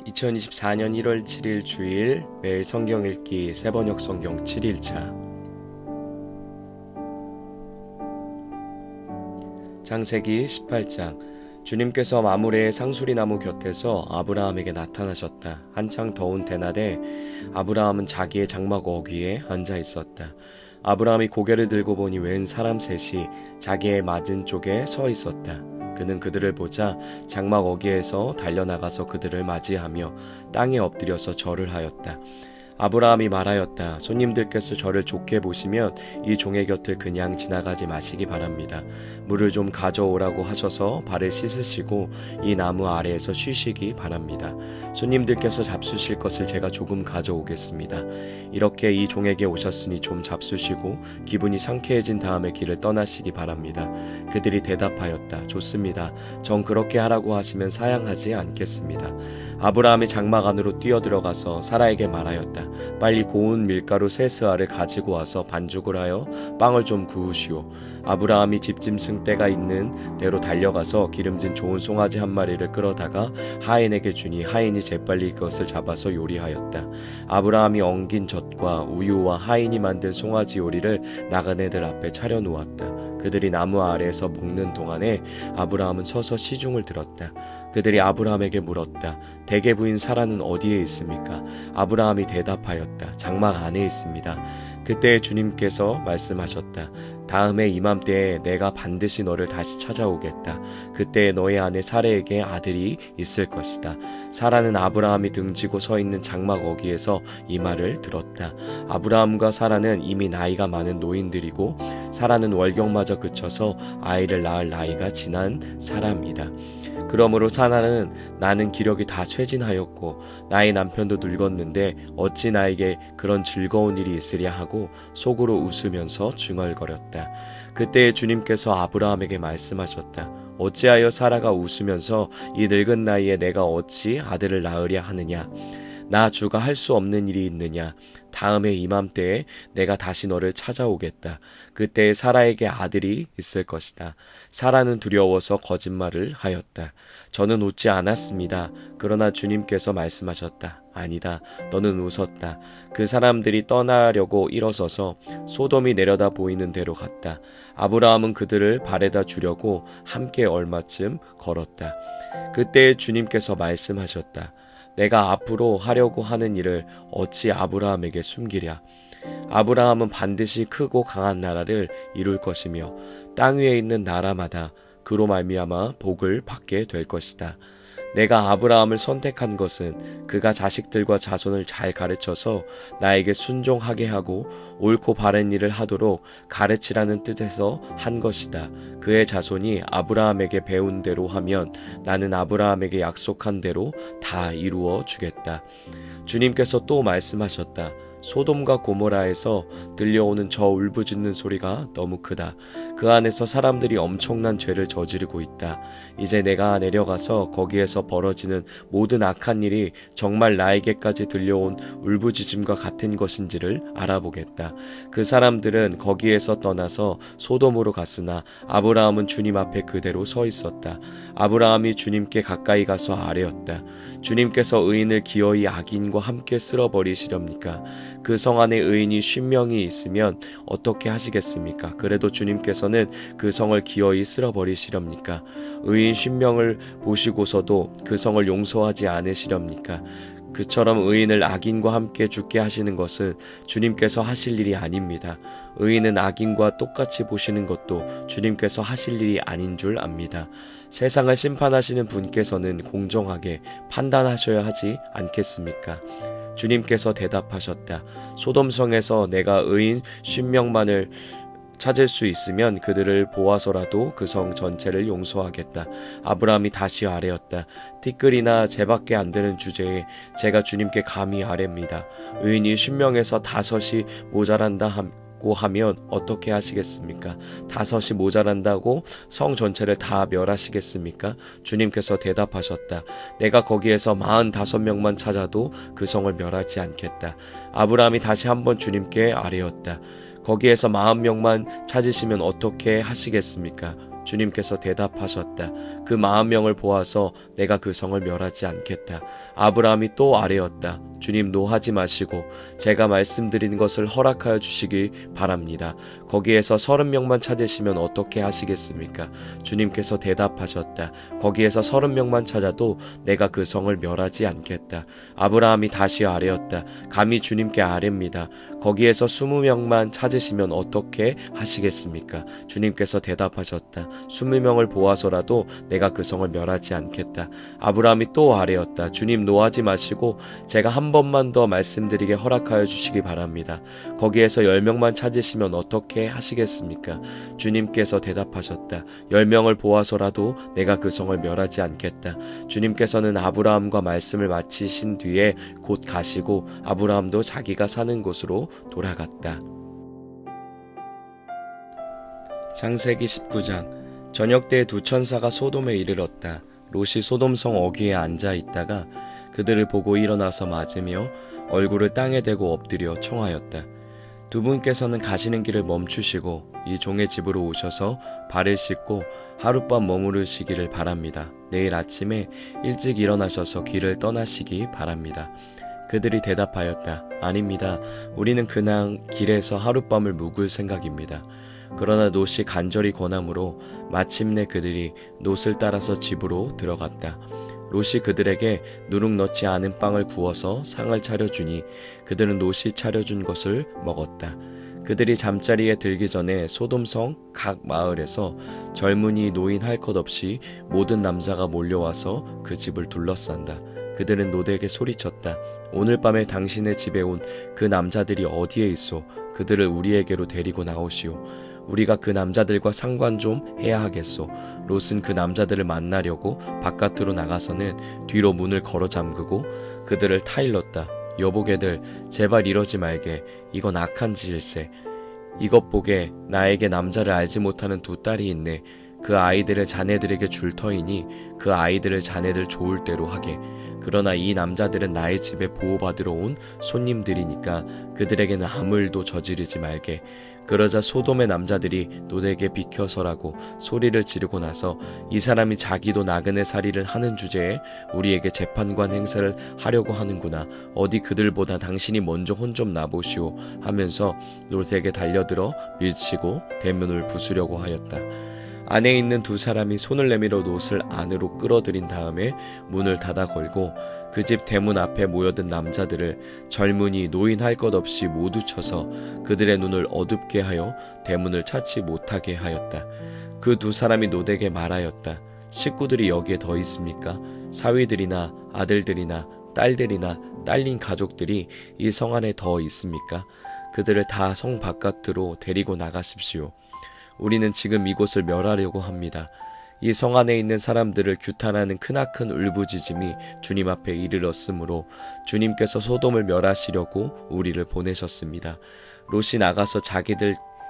2024년 1월 7일 주일 매일 성경 읽기 새번역 성경 7일차. 창세기 18장. 주님께서 마므레의 상수리나무 곁에서 아브라함에게 나타나셨다. 한창 더운 대낮에 아브라함은 자기의 장막 어귀에 앉아 있었다. 아브라함이 고개를 들고 보니 웬 사람 셋이 자기의 맞은 쪽에 서 있었다. 그는 그들을 보자 장막 어귀에서 달려나가서 그들을 맞이하며 땅에 엎드려서 절을 하였다. 아브라함이 말하였다. 손님들께서 저를 좋게 보시면 이 종의 곁을 그냥 지나가지 마시기 바랍니다. 물을 좀 가져오라고 하셔서 발을 씻으시고 이 나무 아래에서 쉬시기 바랍니다. 손님들께서 잡수실 것을 제가 조금 가져오겠습니다. 이렇게 이 종에게 오셨으니 좀 잡수시고 기분이 상쾌해진 다음에 길을 떠나시기 바랍니다. 그들이 대답하였다. 좋습니다. 정 그렇게 하라고 하시면 사양하지 않겠습니다. 아브라함이 장막 안으로 뛰어들어가서 사라에게 말하였다. 빨리 고운 밀가루 3스아를 가지고 와서 반죽을 하여 빵을 좀 구우시오. 아브라함이 집짐승 떼가 있는 데로 달려가서 기름진 좋은 송아지 한 마리를 끌어다가 하인에게 주니 하인이 재빨리 그것을 잡아서 요리하였다. 아브라함이 엉긴 젖과 우유와 하인이 만든 송아지 요리를 나그네들 앞에 차려놓았다. 그들이 나무 아래에서 먹는 동안에 아브라함은 서서 시중을 들었다. 그들이 아브라함에게 물었다. 대개 부인 사라는 어디에 있습니까? 아브라함이 대답하였다. 장막 안에 있습니다. 그때 주님께서 말씀하셨다. 다음에 이맘때에 내가 반드시 너를 다시 찾아오겠다. 그때 너의 아내 사라에게 아들이 있을 것이다. 사라는 아브라함이 등지고 서 있는 장막 어귀에서 이 말을 들었다. 아브라함과 사라는 이미 나이가 많은 노인들이고 사라는 월경마저 그쳐서 아이를 낳을 나이가 지난 사람이다. 그러므로 사라는 나는 기력이 다 쇠진하였고 나의 남편도 늙었는데 어찌 나에게 그런 즐거운 일이 있으랴 하고 속으로 웃으면서 중얼거렸다. 그때 주님께서 아브라함에게 말씀하셨다. 어찌하여 사라가 웃으면서 이 늙은 나이에 내가 어찌 아들을 낳으랴 하느냐. 나 주가 할 수 없는 일이 있느냐. 다음에 이맘때에 내가 다시 너를 찾아오겠다. 그때 사라에게 아들이 있을 것이다. 사라는 두려워서 거짓말을 하였다. 저는 웃지 않았습니다. 그러나 주님께서 말씀하셨다. 아니다. 너는 웃었다. 그 사람들이 떠나려고 일어서서 소돔이 내려다 보이는 데로 갔다. 아브라함은 그들을 발에다 주려고 함께 얼마쯤 걸었다. 그때 주님께서 말씀하셨다. 내가 앞으로 하려고 하는 일을 어찌 아브라함에게 숨기랴. 아브라함은 반드시 크고 강한 나라를 이룰 것이며 땅 위에 있는 나라마다 그로 말미암아 복을 받게 될 것이다. 내가 아브라함을 선택한 것은 그가 자식들과 자손을 잘 가르쳐서 나에게 순종하게 하고 옳고 바른 일을 하도록 가르치라는 뜻에서 한 것이다. 그의 자손이 아브라함에게 배운 대로 하면 나는 아브라함에게 약속한 대로 다 이루어 주겠다. 주님께서 또 말씀하셨다. 소돔과 고모라에서 들려오는 저 울부짖는 소리가 너무 크다. 그 안에서 사람들이 엄청난 죄를 저지르고 있다. 이제 내가 내려가서 거기에서 벌어지는 모든 악한 일이 정말 나에게까지 들려온 울부짖음과 같은 것인지를 알아보겠다. 그 사람들은 거기에서 떠나서 소돔으로 갔으나 아브라함은 주님 앞에 그대로 서 있었다. 아브라함이 주님께 가까이 가서 아뢰었다. 주님께서 의인을 기어이 악인과 함께 쓸어버리시렵니까? 그 성 안에 의인이 50명이 있으면 어떻게 하시겠습니까? 그래도 주님께서는 그 성을 기어이 쓸어버리시렵니까? 의인 10명을 보시고서도 그 성을 용서하지 않으시렵니까? 그처럼 의인을 악인과 함께 죽게 하시는 것은 주님께서 하실 일이 아닙니다. 의인은 악인과 똑같이 보시는 것도 주님께서 하실 일이 아닌 줄 압니다. 세상을 심판하시는 분께서는 공정하게 판단하셔야 하지 않겠습니까? 주님께서 대답하셨다. 소돔성에서 내가 의인 50명만을 찾을 수 있으면 그들을 보아서라도 그 성 전체를 용서하겠다. 아브라함이 다시 아뢰었다. 티끌이나 재밖에 안 되는 주제에 제가 주님께 감히 아뢰입니다. 의인이 10명에서 5이 모자란다 고 하면 어떻게 하시겠습니까? 5이 모자란다고 성 전체를 다 멸하시겠습니까? 주님께서 대답하셨다. 내가 거기에서 45명만 찾아도 그 성을 멸하지 않겠다. 아브라함이 다시 한번 주님께 아뢰었다. 거기에서 40명만 찾으시면 어떻게 하시겠습니까? 주님께서 대답하셨다. 그 40명을 보아서 내가 그 성을 멸하지 않겠다. 아브라함이 또 아뢰었다. 주님, 노하지 마시고 제가 말씀드린 것을 허락하여 주시기 바랍니다. 거기에서 30명만 찾으시면 어떻게 하시겠습니까? 주님께서 대답하셨다. 거기에서 30명만 찾아도 내가 그 성을 멸하지 않겠다. 아브라함이 다시 아뢰었다. 감히 주님께 아뢰입니다. 거기에서 20명만 찾으시면 어떻게 하시겠습니까? 주님께서 대답하셨다. 20명을 보아서라도 내가 그 성을 멸하지 않겠다. 아브라함이 또 아뢰었다. 주님, 노하지 마시고 제가 한 번만 더 말씀드리게 허락하여 주시기 바랍니다. 거기에서 10명만 찾으시면 어떻게 하시겠습니까? 주님께서 대답하셨다. 10명을 보아서라도 내가 그 성을 멸하지 않겠다. 주님께서는 아브라함과 말씀을 마치신 뒤에 곧 가시고 아브라함도 자기가 사는 곳으로 돌아갔다. 창세기 19장. 저녁 때에 두 천사가 소돔에 이르렀다. 롯이 소돔성 어귀에 앉아 있다가 그들을 보고 일어나서 맞으며 얼굴을 땅에 대고 엎드려 청하였다. 두 분께서는 가시는 길을 멈추시고 이 종의 집으로 오셔서 발을 씻고 하룻밤 머무르시기를 바랍니다. 내일 아침에 일찍 일어나셔서 길을 떠나시기 바랍니다. 그들이 대답하였다. 아닙니다. 우리는 그냥 길에서 하룻밤을 묵을 생각입니다. 그러나 롯이 간절히 권함으로 마침내 그들이 롯을 따라서 집으로 들어갔다. 롯이 그들에게 누룩 넣지 않은 빵을 구워서 상을 차려주니 그들은 롯이 차려준 것을 먹었다. 그들이 잠자리에 들기 전에 소돔성 각 마을에서 젊은이 노인 할 것 없이 모든 남자가 몰려와서 그 집을 둘러싼다. 그들은 롯에게 소리쳤다. 오늘 밤에 당신의 집에 온 그 남자들이 어디에 있소? 그들을 우리에게로 데리고 나오시오. 우리가 그 남자들과 상관 좀 해야 하겠소. 롯은 그 남자들을 만나려고 바깥으로 나가서는 뒤로 문을 걸어 잠그고 그들을 타일렀다. 여보게들, 제발 이러지 말게. 이건 악한 짓일세. 이것 보게, 나에게 남자를 알지 못하는 두 딸이 있네. 그 아이들을 자네들에게 줄 터이니 그 아이들을 자네들 좋을 대로 하게. 그러나 이 남자들은 나의 집에 보호받으러 온 손님들이니까 그들에게는 아무 일도 저지르지 말게. 그러자 소돔의 남자들이 롯에게 비켜서라고 소리를 지르고 나서 이 사람이 자기도 나그네 살이를 하는 주제에 우리에게 재판관 행세를 하려고 하는구나. 어디 그들보다 당신이 먼저 혼 좀 나보시오 하면서 롯에게 달려들어 밀치고 대문을 부수려고 하였다. 안에 있는 두 사람이 손을 내밀어 롯을 안으로 끌어들인 다음에 문을 닫아 걸고 그 집 대문 앞에 모여든 남자들을 젊은이 노인 할 것 없이 모두 쳐서 그들의 눈을 어둡게 하여 대문을 찾지 못하게 하였다. 그 두 사람이 롯에게 말하였다. 식구들이 여기에 더 있습니까? 사위들이나 아들들이나 딸들이나 딸린 가족들이 이 성 안에 더 있습니까? 그들을 다 성 바깥으로 데리고 나가십시오. 우리는 지금 이곳을 멸하려고 합니다. 이 성 안에 있는 사람들을 규탄하는 크나큰 울부짖음이 주님 앞에 이르렀으므로 주님께서 소돔을 멸하시려고 우리를 보내셨습니다. 롯이 나가서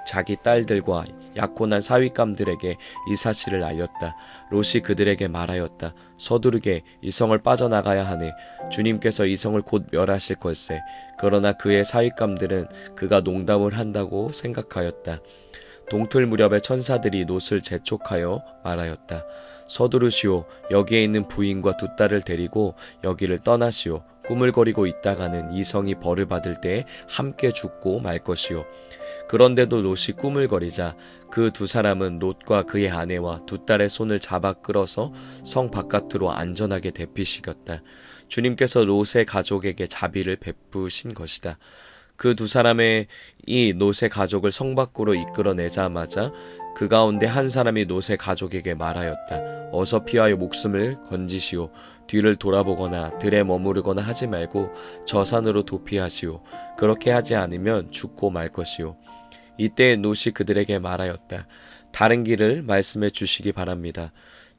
자기 딸들과 약혼한 사윗감들에게 이 사실을 알렸다. 롯이 그들에게 말하였다. 서두르게 이 성을 빠져나가야 하네. 주님께서 이 성을 곧 멸하실 걸세. 그러나 그의 사윗감들은 그가 농담을 한다고 생각하였다. 동틀 무렵에 천사들이 롯을 재촉하여 말하였다. 서두르시오. 여기에 있는 부인과 두 딸을 데리고 여기를 떠나시오. 꾸물거리고 있다가는 이 성이 벌을 받을 때에 함께 죽고 말 것이오. 그런데도 롯이 꾸물거리자 그 두 사람은 롯과 그의 아내와 두 딸의 손을 잡아 끌어서 성 바깥으로 안전하게 대피시켰다. 주님께서 롯의 가족에게 자비를 베푸신 것이다. 그 두 사람의 이 롯의 가족을 성 밖으로 이끌어내자마자 그 가운데 한 사람이 롯의 가족에게 말하였다. 어서 피하여 목숨을 건지시오. 뒤를 돌아보거나 들에 머무르거나 하지 말고 저 산으로 도피하시오. 그렇게 하지 않으면 죽고 말 것이오. 이때 롯이 그들에게 말하였다. 다른 길을 말씀해 주시기 바랍니다.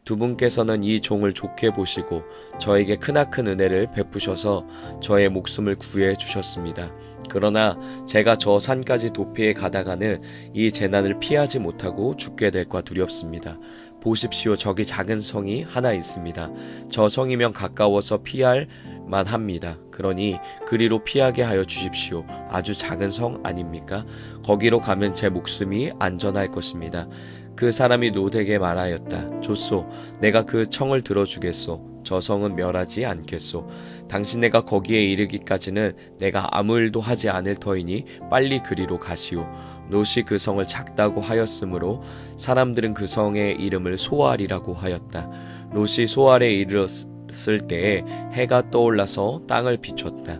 두 분께서는 이 종을 좋게 보시고 저에게 크나큰 은혜를 베푸셔서 저의 목숨을 구해 주셨습니다. 그러나 제가 저 산까지 도피해 가다가는 이 재난을 피하지 못하고 죽게 될까 두렵습니다. 보십시오. 저기 작은 성이 하나 있습니다. 저 성이면 가까워서 피할 만합니다. 그러니 그리로 피하게 하여 주십시오. 아주 작은 성 아닙니까? 거기로 가면 제 목숨이 안전할 것입니다. 그 사람이 롯에게 말하였다. 좋소, 내가 그 청을 들어주겠소. 저 성은 멸하지 않겠소. 당신네가 거기에 이르기까지는 내가 아무 일도 하지 않을 터이니 빨리 그리로 가시오. 롯이 그 성을 작다고 하였으므로 사람들은 그 성의 이름을 소알이라고 하였다. 롯이 소알에 이르렀을 때에 해가 떠올라서 땅을 비췄다.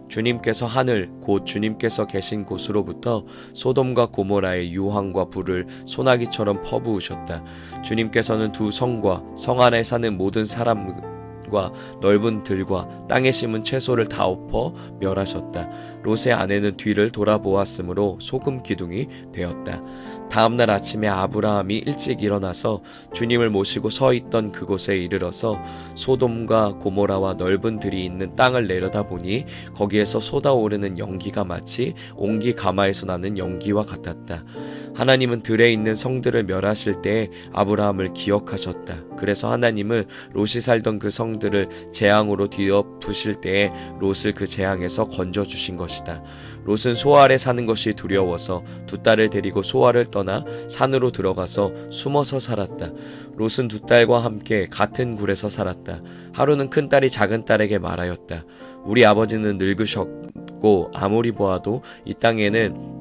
주님께서 하늘 곧 주님께서 계신 곳으로부터 소돔과 고모라의 유황과 불을 소나기처럼 퍼부으셨다. 주님께서는 두 성과 성 안에 사는 모든 사람과 넓은 들과 땅에 심은 채소를 다 엎어 멸하셨다. 롯의 아내는 뒤를 돌아보았으므로 소금 기둥이 되었다. 다음날 아침에 아브라함이 일찍 일어나서 주님을 모시고 서 있던 그곳에 이르러서 소돔과 고모라와 넓은 들이 있는 땅을 내려다보니 거기에서 쏟아오르는 연기가 마치 옹기 가마에서 나는 연기와 같았다. 하나님은 들에 있는 성들을 멸하실 때에 아브라함을 기억하셨다. 그래서 하나님은 롯이 살던 그 성들을 재앙으로 뒤엎으실 때에 롯을 그 재앙에서 건져주신 것이다. 롯은 소알에 사는 것이 두려워서 두 딸을 데리고 소알을 떠나 산으로 들어가서 숨어서 살았다. 롯은 두 딸과 함께 같은 굴에서 살았다. 하루는 큰 딸이 작은 딸에게 말하였다. 우리 아버지는 늙으셨고 아무리 보아도 이 땅에는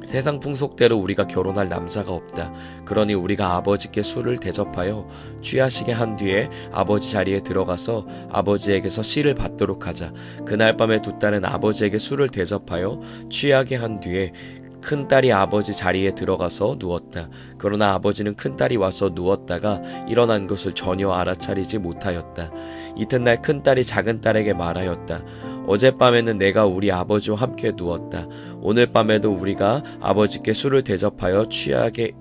세상 풍속대로 우리가 결혼할 남자가 없다. 그러니 우리가 아버지께 술을 대접하여 취하시게 한 뒤에 아버지 자리에 들어가서 아버지에게서 씨를 받도록 하자. 그날 밤에 두 딸은 아버지에게 술을 대접하여 취하게 한 뒤에 큰딸이 아버지 자리에 들어가서 누웠다. 그러나 아버지는 큰딸이 와서 누웠다가 일어난 것을 전혀 알아차리지 못하였다. 이튿날 큰딸이 작은딸에게 말하였다. 어젯밤에는 내가 우리 아버지와 함께 누웠다. 오늘 밤에도 우리가 아버지께 술을 대접하여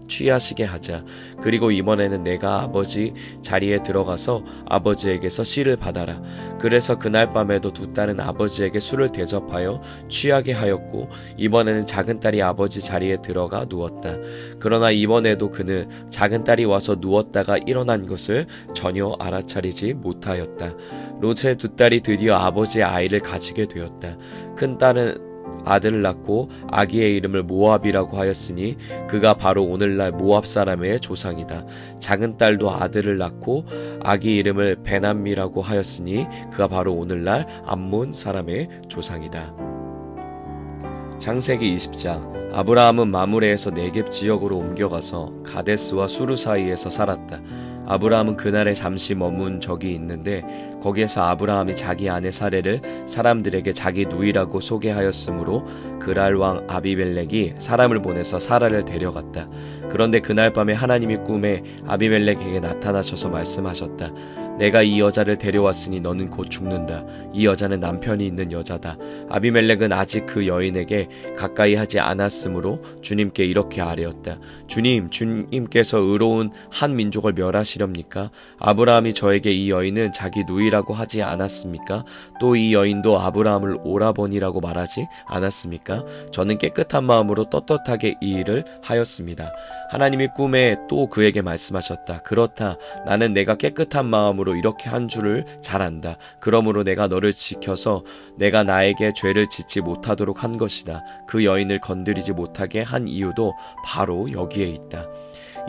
취하시게 하자. 그리고 이번에는 내가 아버지 자리에 들어가서 아버지에게서 씨를 받아라. 그래서 그날 밤에도 두 딸은 아버지에게 술을 대접하여 취하게 하였고 이번에는 작은딸이 아버지 자리에 들어가 누웠다. 그러나 이번에도 그는 작은딸이 와서 누웠다가 일어난 것을 전혀 알아차리지 못하였다. 롯의 두 딸이 드디어 아버지의 아이를 가지게 되었다. 큰 딸은 아들을 낳고 아기의 이름을 모압이라고 하였으니 그가 바로 오늘날 모압 사람의 조상이다. 작은 딸도 아들을 낳고 아기 이름을 베남미라고 하였으니 그가 바로 오늘날 암몬 사람의 조상이다. 창세기 20장. 아브라함은 마므레에서 네겝 지역으로 옮겨가서 가데스와 수르 사이에서 살았다. 아브라함은 그날에 잠시 머문 적이 있는데 거기에서 아브라함이 자기 아내 사레를 사람들에게 자기 누이라고 소개하였으므로 그랄 왕 아비멜렉이 사람을 보내서 사라를 데려갔다. 그런데 그날 밤에 하나님이 꿈에 아비멜렉에게 나타나셔서 말씀하셨다. 내가 이 여자를 데려왔으니 너는 곧 죽는다. 이 여자는 남편이 있는 여자다. 아비멜렉은 아직 그 여인에게 가까이 하지 않았으므로 주님께 이렇게 아뢰었다. 주님께서 의로운 한 민족을 멸하시렵니까? 아브라함이 저에게 이 여인은 자기 누이라고 하지 않았습니까? 또 이 여인도 아브라함을 오라버니라고 말하지 않았습니까? 저는 깨끗한 마음으로 떳떳하게 이 일을 하였습니다. 하나님이 꿈에 또 그에게 말씀하셨다. 그렇다. 나는 내가 깨끗한 마음으로 이렇게 한 줄을 잘 안다. 그러므로 내가 너를 지켜서 내가 나에게 죄를 짓지 못하도록 한 것이다. 그 여인을 건드리지 못하게 한 이유도 바로 여기에 있다.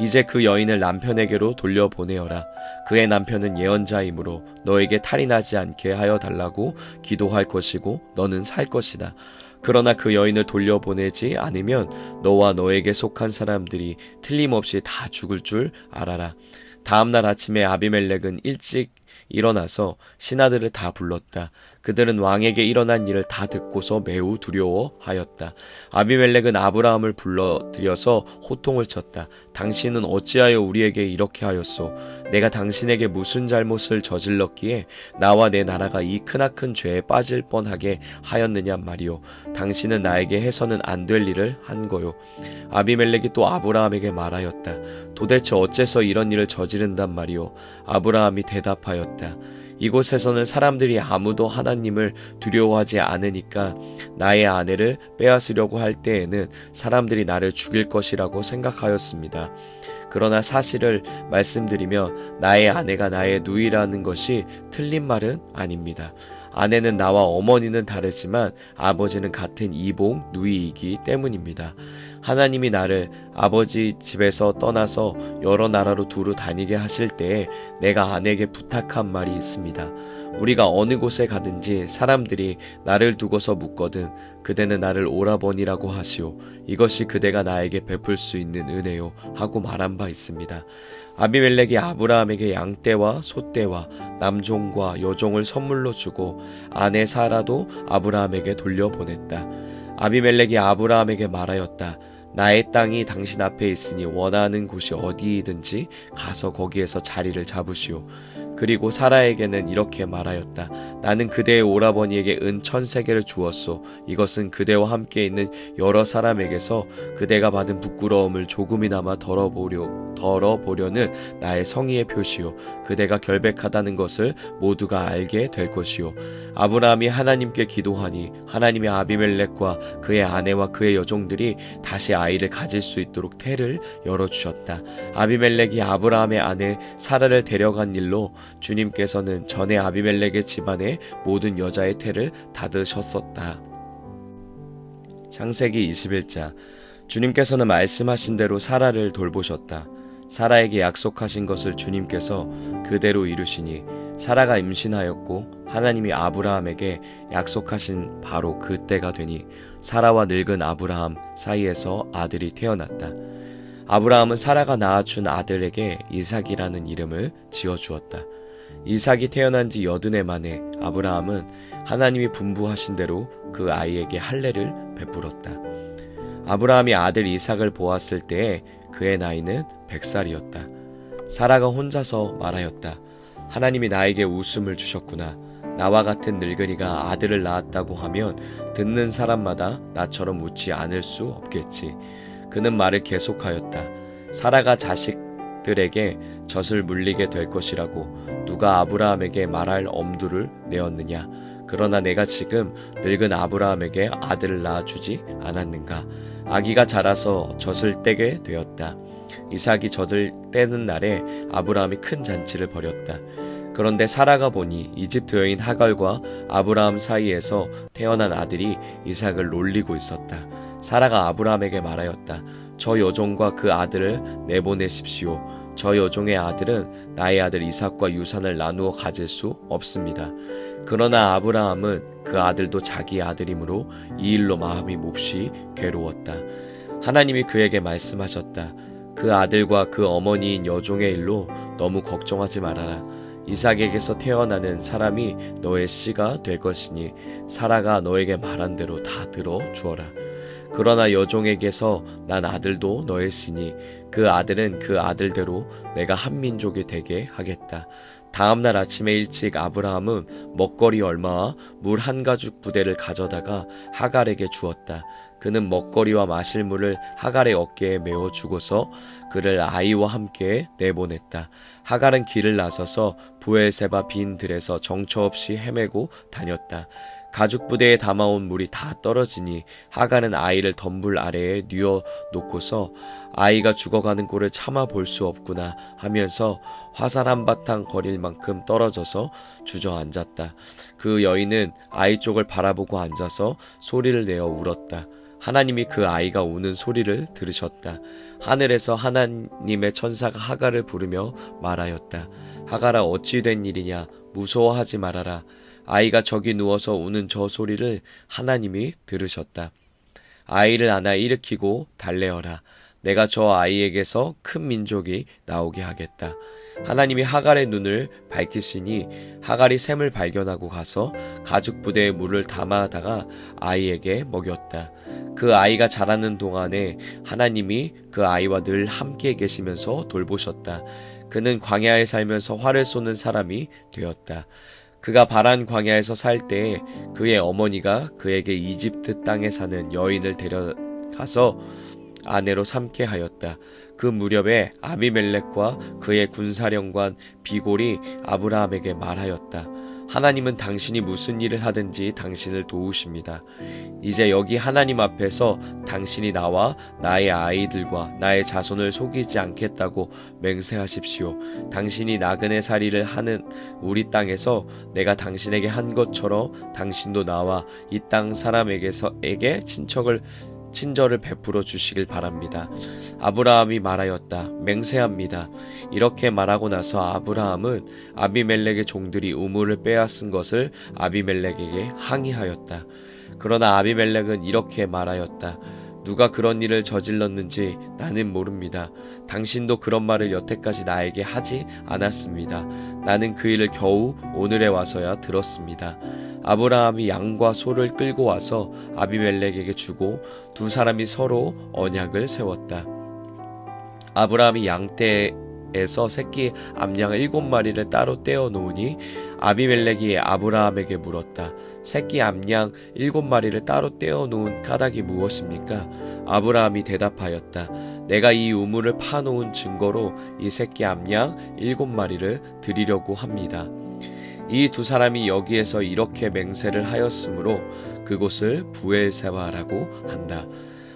이제 그 여인을 남편에게로 돌려보내어라. 그의 남편은 예언자이므로 너에게 탈이 나지 않게 하여 달라고 기도할 것이고 너는 살 것이다. 그러나 그 여인을 돌려보내지 않으면 너와 너에게 속한 사람들이 틀림없이 다 죽을 줄 알아라. 다음날 아침에 아비멜렉은 일찍 일어나서 신하들을 다 불렀다. 그들은 왕에게 일어난 일을 다 듣고서 매우 두려워하였다. 아비멜렉은 아브라함을 불러들여서 호통을 쳤다. 당신은 어찌하여 우리에게 이렇게 하였소? 내가 당신에게 무슨 잘못을 저질렀기에 나와 내 나라가 이 크나큰 죄에 빠질 뻔하게 하였느냐 말이오. 당신은 나에게 해서는 안 될 일을 한 거요. 아비멜렉이 또 아브라함에게 말하였다. 도대체 어째서 이런 일을 저지른단 말이오? 아브라함이 대답하였다. 이곳에서는 사람들이 아무도 하나님을 두려워하지 않으니까 나의 아내를 빼앗으려고 할 때에는 사람들이 나를 죽일 것이라고 생각하였습니다. 그러나 사실을 말씀드리면 나의 아내가 나의 누이라는 것이 틀린 말은 아닙니다. 아내는 나와 어머니는 다르지만 아버지는 같은 이복 누이이기 때문입니다. 하나님이 나를 아버지 집에서 떠나서 여러 나라로 두루 다니게 하실 때에 내가 아내에게 부탁한 말이 있습니다. 우리가 어느 곳에 가든지 사람들이 나를 두고서 묻거든 그대는 나를 오라버니라고 하시오. 이것이 그대가 나에게 베풀 수 있는 은혜요 하고 말한 바 있습니다. 아비멜렉이 아브라함에게 양떼와 소떼와 남종과 여종을 선물로 주고 아내 사라도 아브라함에게 돌려보냈다. 아비멜렉이 아브라함에게 말하였다. 나의 땅이 당신 앞에 있으니 원하는 곳이 어디이든지 가서 거기에서 자리를 잡으시오. 그리고 사라에게는 이렇게 말하였다. 나는 그대의 오라버니에게 은 1000세겔을 주었소. 이것은 그대와 함께 있는 여러 사람에게서 그대가 받은 부끄러움을 조금이나마 덜어보려는 나의 성의의 표시요. 그대가 결백하다는 것을 모두가 알게 될 것이요. 아브라함이 하나님께 기도하니 하나님이 아비멜렉과 그의 아내와 그의 여종들이 다시 아이를 가질 수 있도록 태를 열어주셨다. 아비멜렉이 아브라함의 아내 사라를 데려간 일로 주님께서는 전에 아비멜렉의 집안의 모든 여자의 태를 닫으셨었다. 창세기 21장. 주님께서는 말씀하신 대로 사라를 돌보셨다. 사라에게 약속하신 것을 주님께서 그대로 이루시니 사라가 임신하였고 하나님이 아브라함에게 약속하신 바로 그때가 되니 사라와 늙은 아브라함 사이에서 아들이 태어났다. 아브라함은 사라가 낳아준 아들에게 이삭이라는 이름을 지어주었다. 이삭이 태어난 지 80해 만에 아브라함은 하나님이 분부하신 대로 그 아이에게 할례를 베풀었다. 아브라함이 아들 이삭을 보았을 때에 그의 나이는 100살이었다. 사라가 혼자서 말하였다. 하나님이 나에게 웃음을 주셨구나. 나와 같은 늙은이가 아들을 낳았다고 하면 듣는 사람마다 나처럼 웃지 않을 수 없겠지. 그는 말을 계속하였다. 사라가 자식들에게 젖을 물리게 될 것이라고 누가 아브라함에게 말할 엄두를 내었느냐. 그러나 내가 지금 늙은 아브라함에게 아들을 낳아주지 않았는가. 아기가 자라서 젖을 떼게 되었다. 이삭이 젖을 떼는 날에 아브라함이 큰 잔치를 벌였다. 그런데 사라가 보니 이집트 여인 하갈과 아브라함 사이에서 태어난 아들이 이삭을 놀리고 있었다. 사라가 아브라함에게 말하였다. 저 여종과 그 아들을 내보내십시오. 저 여종의 아들은 나의 아들 이삭과 유산을 나누어 가질 수 없습니다. 그러나 아브라함은 그 아들도 자기 아들이므로 이 일로 마음이 몹시 괴로웠다. 하나님이 그에게 말씀하셨다. 그 아들과 그 어머니인 여종의 일로 너무 걱정하지 말아라. 이삭에게서 태어나는 사람이 너의 씨가 될 것이니 사라가 너에게 말한 대로 다 들어 주어라. 그러나 여종에게서 난 아들도 너의 씨니 그 아들은 그 아들대로 내가 한 민족이 되게 하겠다. 다음날 아침에 일찍 아브라함은 먹거리 얼마와 물 한 가죽 부대를 가져다가 하갈에게 주었다. 그는 먹거리와 마실 물을 하갈의 어깨에 메어 주고서 그를 아이와 함께 내보냈다. 하갈은 길을 나서서 부엘세바 빈 들에서 정처 없이 헤매고 다녔다. 가죽 부대에 담아온 물이 다 떨어지니 하갈은 아이를 덤불 아래에 뉘어 놓고서 아이가 죽어가는 꼴을 참아 볼 수 없구나 하면서 화살 한바탕 거릴 만큼 떨어져서 주저앉았다. 그 여인은 아이 쪽을 바라보고 앉아서 소리를 내어 울었다. 하나님이 그 아이가 우는 소리를 들으셨다. 하늘에서 하나님의 천사가 하갈을 부르며 말하였다. 하갈아, 어찌 된 일이냐? 무서워하지 말아라. 아이가 저기 누워서 우는 저 소리를 하나님이 들으셨다. 아이를 안아 일으키고 달래어라. 내가 저 아이에게서 큰 민족이 나오게 하겠다. 하나님이 하갈의 눈을 밝히시니 하갈이 샘을 발견하고 가서 가죽 부대에 물을 담아다가 아이에게 먹였다. 그 아이가 자라는 동안에 하나님이 그 아이와 늘 함께 계시면서 돌보셨다. 그는 광야에 살면서 활을 쏘는 사람이 되었다. 그가 바란 광야에서 살 때에 그의 어머니가 그에게 이집트 땅에 사는 여인을 데려가서 아내로 삼게 하였다. 그 무렵에 아비멜렉과 그의 군사령관 비골이 아브라함에게 말하였다. 하나님은 당신이 무슨 일을 하든지 당신을 도우십니다. 이제 여기 하나님 앞에서 당신이 나와 나의 아이들과 나의 자손을 속이지 않겠다고 맹세하십시오. 당신이 나그네 살이를 하는 우리 땅에서 내가 당신에게 한 것처럼 당신도 나와 이 땅 사람에게 친절을 베풀어 주시길 바랍니다. 아브라함이 말하였다. 맹세합니다. 이렇게 말하고 나서 아브라함은 아비멜렉의 종들이 우물을 빼앗은 것을 아비멜렉에게 항의하였다. 그러나 아비멜렉은 이렇게 말하였다. 누가 그런 일을 저질렀는지 나는 모릅니다. 당신도 그런 말을 여태까지 나에게 하지 않았습니다. 나는 그 일을 겨우 오늘에 와서야 들었습니다. 아브라함이 양과 소를 끌고 와서 아비멜렉에게 주고 두 사람이 서로 언약을 세웠다. 아브라함이 양떼에서 새끼 암양 7마리를 따로 떼어 놓으니 아비멜렉이 아브라함에게 물었다. 새끼 암양 7마리를 따로 떼어 놓은 까닭이 무엇입니까? 아브라함이 대답하였다. 내가 이 우물을 파놓은 증거로 이 새끼 암양 7마리를 드리려고 합니다. 이 두 사람이 여기에서 이렇게 맹세를 하였으므로 그곳을 부엘세바라고 한다.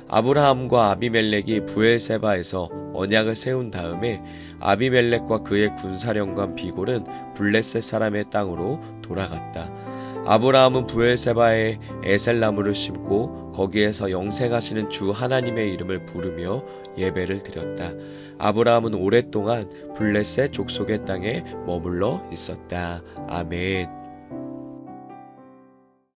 아브라함과 아비멜렉이 부엘세바에서 언약을 세운 다음에 아비멜렉과 그의 군사령관 비골은 블레셋 사람의 땅으로 돌아갔다. 아브라함은 부엘세바에 에셀나무를 심고 거기에서 영생하시는 주 하나님의 이름을 부르며 예배를 드렸다. 아브라함은 오랫동안 블레셋 족속의 땅에 머물러 있었다. 아멘.